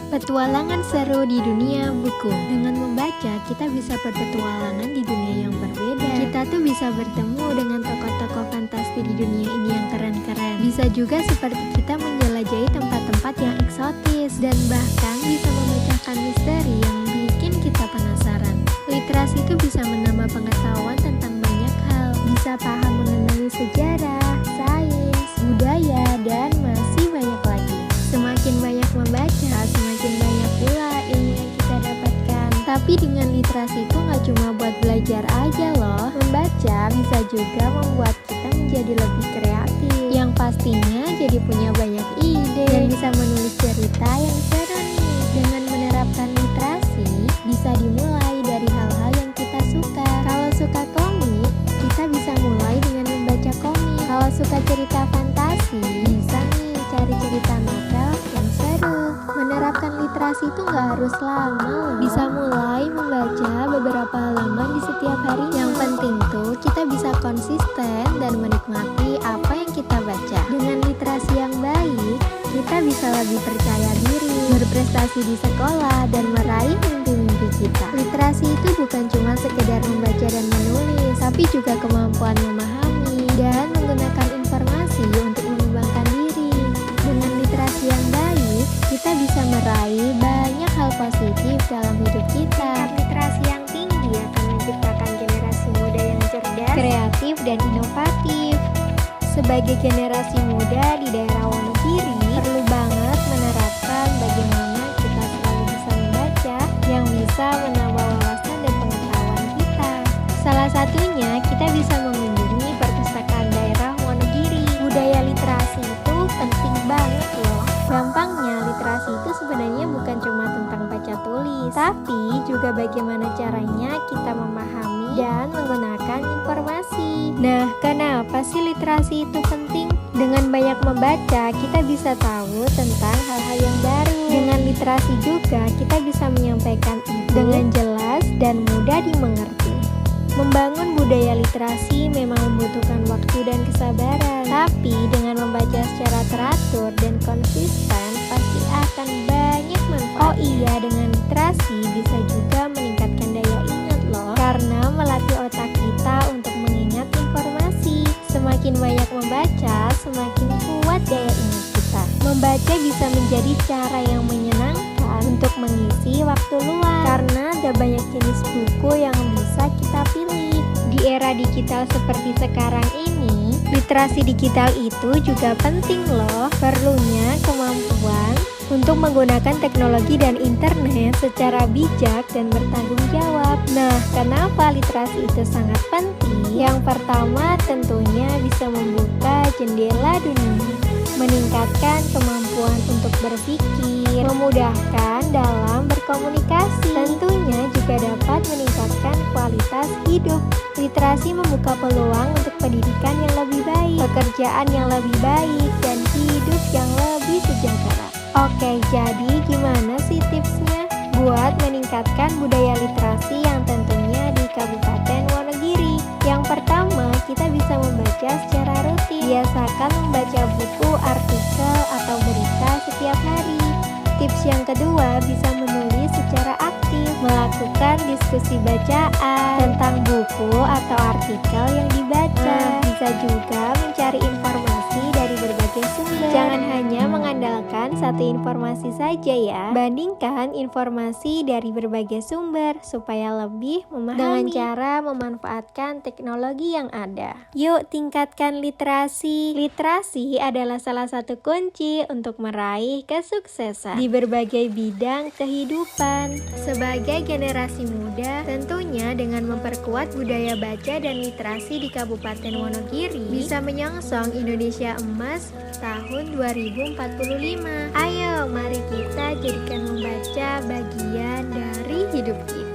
Petualangan seru di dunia buku. Dengan membaca, kita bisa berpetualangan di dunia yang berbeda. Kita tuh bisa bertemu dengan tokoh-tokoh fantasi di dunia ini yang keren-keren. Bisa juga seperti kita menjelajahi tempat-tempat yang eksotis dan bahkan bisa memecahkan misteri yang bikin kita penasaran. Literasi itu bisa menambah pengetahuan tentang banyak hal. Bisa paham mengenai sejarah, sains, budaya, dan masih banyak lagi. Semakin banyak membaca, semakin banyak pula ilmu yang kita dapatkan. Tapi dengan literasi itu nggak cuma buat belajar aja loh. Membaca bisa juga membuat kita menjadi lebih kreatif, yang pastinya jadi punya banyak ide dan bisa menulis cerita yang seru nih. Dengan menerapkan literasi, bisa dimulai dari hal-hal yang kita suka. Kalau suka komik, kita bisa mulai dengan membaca komik. Kalau suka cerita fantasi, bisa nih cari cerita novel yang seru. Menerapkan literasi itu nggak harus lama loh. Bisa mulai membaca beberapa halaman di setiap hari. Yang penting tuh kita bisa konsisten dan menikmati apa yang kita baca. Dengan literasi yang baik, kita bisa lebih percaya diri, berprestasi di sekolah, dan meraih mimpi-mimpi kita. Literasi itu bukan cuma sekedar membaca dan menulis, tapi juga kemampuan memahami dan menggunakan informasi untuk mengembangkan diri. Dengan literasi yang baik, kita bisa meraih banyak hal positif dalam hidup kita. Literasi yang tinggi akan menciptakan generasi muda yang cerdas, kreatif, dan inovatif. Sebagai generasi muda di daerah Wonogiri, perlu banget menerapkan bagaimana kita selalu bisa membaca yang bisa menambah wawasan dan pengetahuan kita. Salah satunya, kita bisa mengunjungi perpustakaan daerah Wonogiri. Budaya literasi itu penting banget loh. Gampangnya, literasi itu sebenarnya bukan cuma tentang baca tulis, tapi juga bagaimana caranya kita memahami dan menggunakan informasi. Nah, kenapa sih literasi itu penting? Dengan banyak membaca, kita bisa tahu tentang hal-hal yang baru. Dengan literasi juga, kita bisa menyampaikan ide dengan jelas dan mudah dimengerti. Membangun budaya literasi memang membutuhkan waktu dan kesabaran, tapi dengan membaca secara teratur dan konsisten, pasti akan banyak manfaat. Oh iya, dengan literasi bisa juga meningkatkan daya ingat loh, karena melatih otak kita untuk mengingat informasi. Semakin banyak membaca, semakin kuat daya ingat kita. Membaca bisa menjadi cara yang menyenangkan untuk mengisi waktu luang, karena ada banyak jenis buku yang bisa kita pilih. Di era digital seperti sekarang ini, literasi digital itu juga penting loh. Perlunya kemampuan untuk menggunakan teknologi dan internet secara bijak dan bertanggung jawab. Nah, kenapa literasi itu sangat penting? Yang pertama, tentunya bisa membuka jendela dunia, meningkatkan kemampuan untuk berpikir, memudahkan dalam berkomunikasi. Tentunya juga dapat meningkatkan kualitas hidup. Literasi membuka peluang untuk pendidikan yang lebih baik, pekerjaan yang lebih baik, dan hidup yang lebih sejahtera. Oke, jadi gimana sih tipsnya buat meningkatkan budaya literasi yang tentunya di Kabupaten Wonogiri? Yang pertama, kita bisa membaca secara rutin. Biasakan membaca buku, artikel, atau berita setiap hari. Tips yang kedua, bisa menulis secara aktif, melakukan diskusi bacaan tentang buku atau artikel yang dibaca. Bisa juga mencari informasi dari berbagai sumber. Jangan hanya mengandalkan satu informasi saja ya. Bandingkan informasi dari berbagai sumber supaya lebih memahami dengan cara memanfaatkan teknologi yang ada. Yuk tingkatkan literasi. Literasi adalah salah satu kunci untuk meraih kesuksesan di berbagai bidang kehidupan. Sebagai generasi muda, tentunya dengan memperkuat budaya baca dan literasi di Kabupaten Wonogiri bisa menyongsong Indonesia Emas tahun 2045. Ayo, mari kita jadikan membaca bagian dari hidup kita.